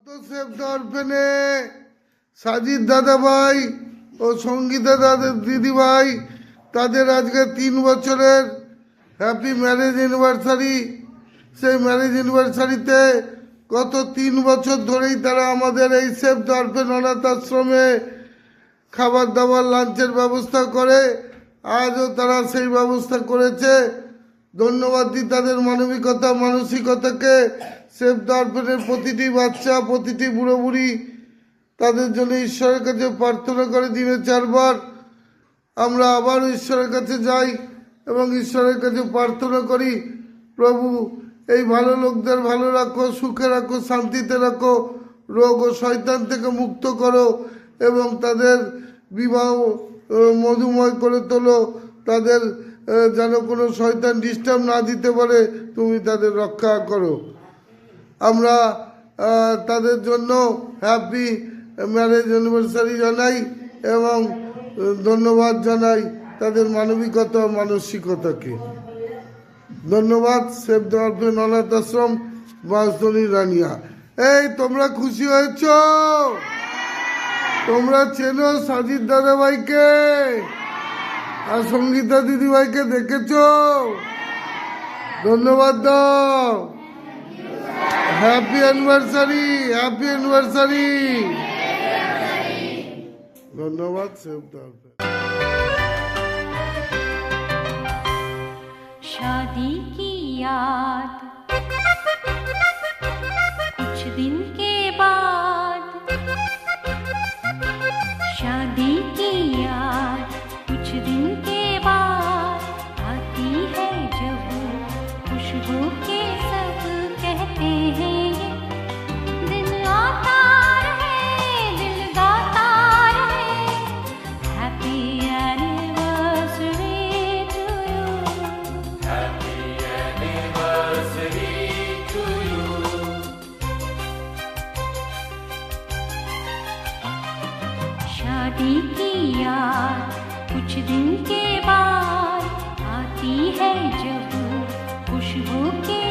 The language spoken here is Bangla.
অরফানে সাজিদ দাদা ভাই ও সঙ্গীতা দাদা দিদি ভাই তাদের আজকে 3 বছরের হ্যাপি ম্যারেজ অ্যানিভার্সারি। সেই ম্যারেজ অ্যানিভার্সারিতে গত 3 বছর ধরেই তারা আমাদের এই সেভ দ্য অরফান অনাথ আশ্রমে খাবার দাবার লাঞ্চের ব্যবস্থা করে। আজও তারা সেই ব্যবস্থা করেছে। ধন্যবাদ দিই তাদের মানবিকতা মানসিকতাকে। সেভ দ্য অরফানের প্রতিটি বাচ্চা প্রতিটি বুড়ো বুড়ি তাদের জন্য ঈশ্বরের কাছে প্রার্থনা করে দিনে 4 বার। আমরা আবার ঈশ্বরের কাছে যাই এবং ঈশ্বরের কাছে প্রার্থনা করি, প্রভু এই ভালো লোকদের ভালো রাখো, সুখে রাখো, শান্তিতে রাখো, রোগ ও শয়তান থেকে মুক্ত করো এবং তাদের বিবাহ মধুময় করে তোলো। তাদের যেন কোনো শয়তান ডিস্টার্ব না দিতে পারে, তুমি তাদের রক্ষা করো। আমরা তাদের জন্য হ্যাপি ম্যারেজ অ্যানিভার্সারি জানাই এবং ধন্যবাদ জানাই তাদের মানবিকতা মানসিকতাকে। ধন্যবাদ সেভ দ্য অরফান অনাথ আশ্রম, বাঁশদনি রানিয়া। এই তোমরা খুশি হয়েছ? তোমরা চেনো সাজিদ দাদা ভাইকে আর সঙ্গীতা দিদি ভাইকে দেখেছ? ধন্যবাদ দাও। Happy anniversary, happy anniversary. ধন্যবাদ সেভ দ্য অরফান। शादी की याद कुछ दिन के बाद, शादी की याद कुछ दिन के बाद आती है जब खुशबू के सब कहते हैं ये दिन आता रहे दिल गाता रहे हैप्पी एनिवर्सरी टू यू। शादी की याद कुछ दिन के बाद आती है जब खुशबू के